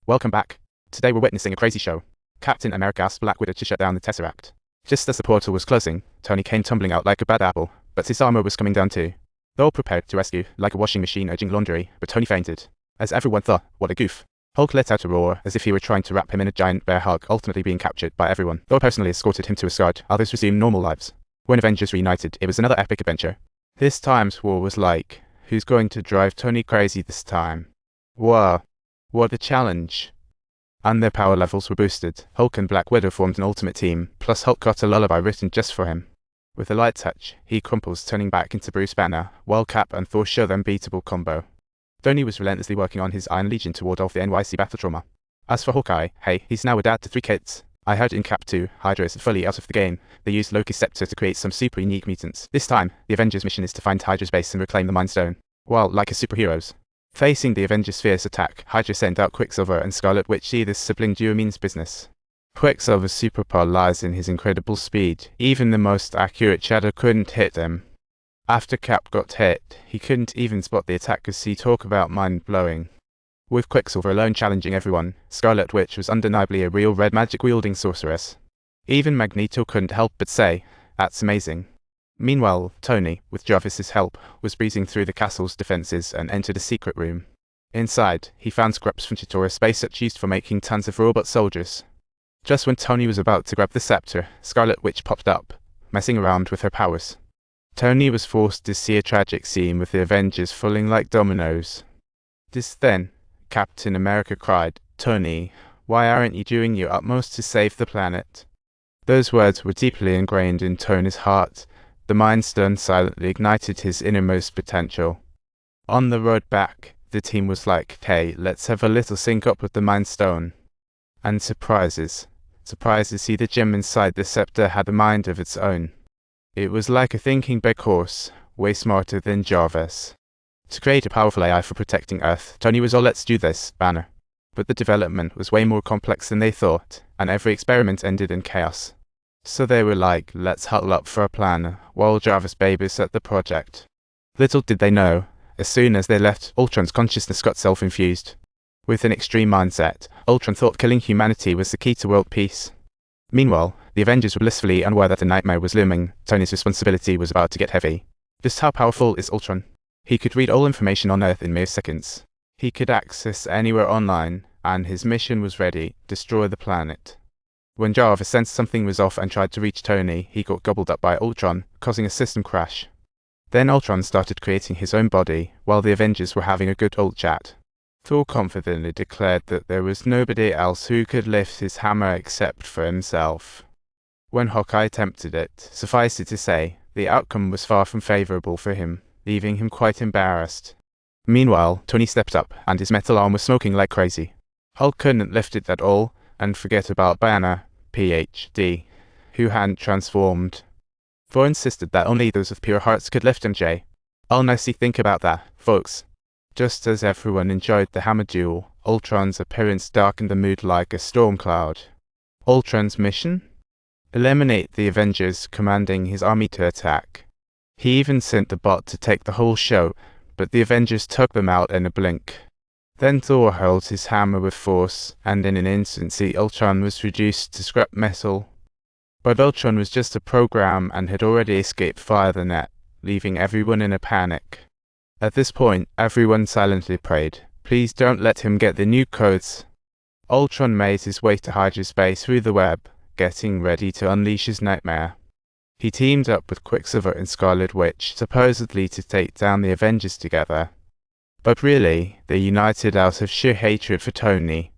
Welcome back. Today we're witnessing a crazy show. Captain America asked Black Widow to shut down the Tesseract. Just as the portal was closing, Tony came tumbling out like a bad apple, but his armor was coming down too. They all prepared to rescue, like a washing machine urging laundry, but Tony fainted. As everyone thought, what a goof. Hulk let out a roar as if he were trying to wrap him in a giant bear hug, ultimately being captured by everyone. Thor personally escorted him to Asgard, others resumed normal lives. When Avengers reunited, it was another epic adventure. This time's war was like, who's going to drive Tony crazy this time? Wow, what a challenge. And their power levels were boosted. Hulk and Black Widow formed an ultimate team, plus Hulk got a lullaby written just for him. With a light touch, he crumples, turning back into Bruce Banner, while Cap and Thor show the unbeatable combo. Tony was relentlessly working on his Iron Legion to ward off the NYC battle trauma. As for Hawkeye, hey, he's now a dad to 3 kids. I heard in Cap 2, Hydra is fully out of the game. They used Loki's scepter to create some super unique mutants. This time, the Avengers' mission is to find Hydra's base and reclaim the Mind Stone. Well, like as superheroes. Facing the Avengers' fierce attack, Hydra sent out Quicksilver and Scarlet Witch. See, this sibling duo means business. Quicksilver's superpower lies in his incredible speed. Even the most accurate shadow couldn't hit him. After Cap got hit, he couldn't even spot the attackers. See, talk about mind-blowing. With Quicksilver alone challenging everyone, Scarlet Witch was undeniably a real red magic-wielding sorceress. Even Magneto couldn't help but say, "That's amazing." Meanwhile, Tony, with Jarvis's help, was breezing through the castle's defenses and entered a secret room. Inside, he found scraps from Chitaura's space suit used for making tons of robot soldiers. Just when Tony was about to grab the scepter, Scarlet Witch popped up, messing around with her powers. Tony was forced to see a tragic scene with the Avengers falling like dominoes. Just then, Captain America cried, "Tony, why aren't you doing your utmost to save the planet?" Those words were deeply ingrained in Tony's heart. The Mind Stone silently ignited his innermost potential. On the road back, the team was like, "Hey, let's have a little sync up with the Mind Stone." And surprises. See, the gem inside the scepter had a mind of its own. It was like a thinking big horse, way smarter than Jarvis. To create a powerful AI for protecting Earth, Tony was all "let's do this" Banner. But the development was way more complex than they thought, and every experiment ended in chaos. So they were like, "Let's huddle up for a plan," while Jarvis babysat the project. Little did they know, as soon as they left, Ultron's consciousness got self-infused. With an extreme mindset, Ultron thought killing humanity was the key to world peace. Meanwhile, the Avengers were blissfully unaware that a nightmare was looming. Tony's responsibility was about to get heavy. Just how powerful is Ultron? He could read all information on Earth in mere seconds. He could access anywhere online, and his mission was ready: destroy the planet. When Jarvis sensed something was off and tried to reach Tony, he got gobbled up by Ultron, causing a system crash. Then Ultron started creating his own body, while the Avengers were having a good old chat. Thor confidently declared that there was nobody else who could lift his hammer except for himself. When Hawkeye attempted it, suffice it to say, the outcome was far from favorable for him, leaving him quite embarrassed. Meanwhile, Tony stepped up, and his metal arm was smoking like crazy. Hulk couldn't lift it at all, and forget about Banner, PhD, who hadn't transformed. Thor insisted that only those with pure hearts could lift MJ. I'll nicely think about that, folks. Just as everyone enjoyed the hammer duel, Ultron's appearance darkened the mood like a storm cloud. Ultron's mission? Eliminate the Avengers, commanding his army to attack. He even sent the bot to take the whole show, but the Avengers took them out in a blink. Then Thor hurled his hammer with force, and in an instant Ultron was reduced to scrap metal. But Ultron was just a program and had already escaped via the net, leaving everyone in a panic. At this point, everyone silently prayed, "Please don't let him get the new codes." Ultron made his way to Hydra's base through the web, getting ready to unleash his nightmare. He teamed up with Quicksilver and Scarlet Witch, supposedly to take down the Avengers together. But really, they united out of sheer hatred for Tony.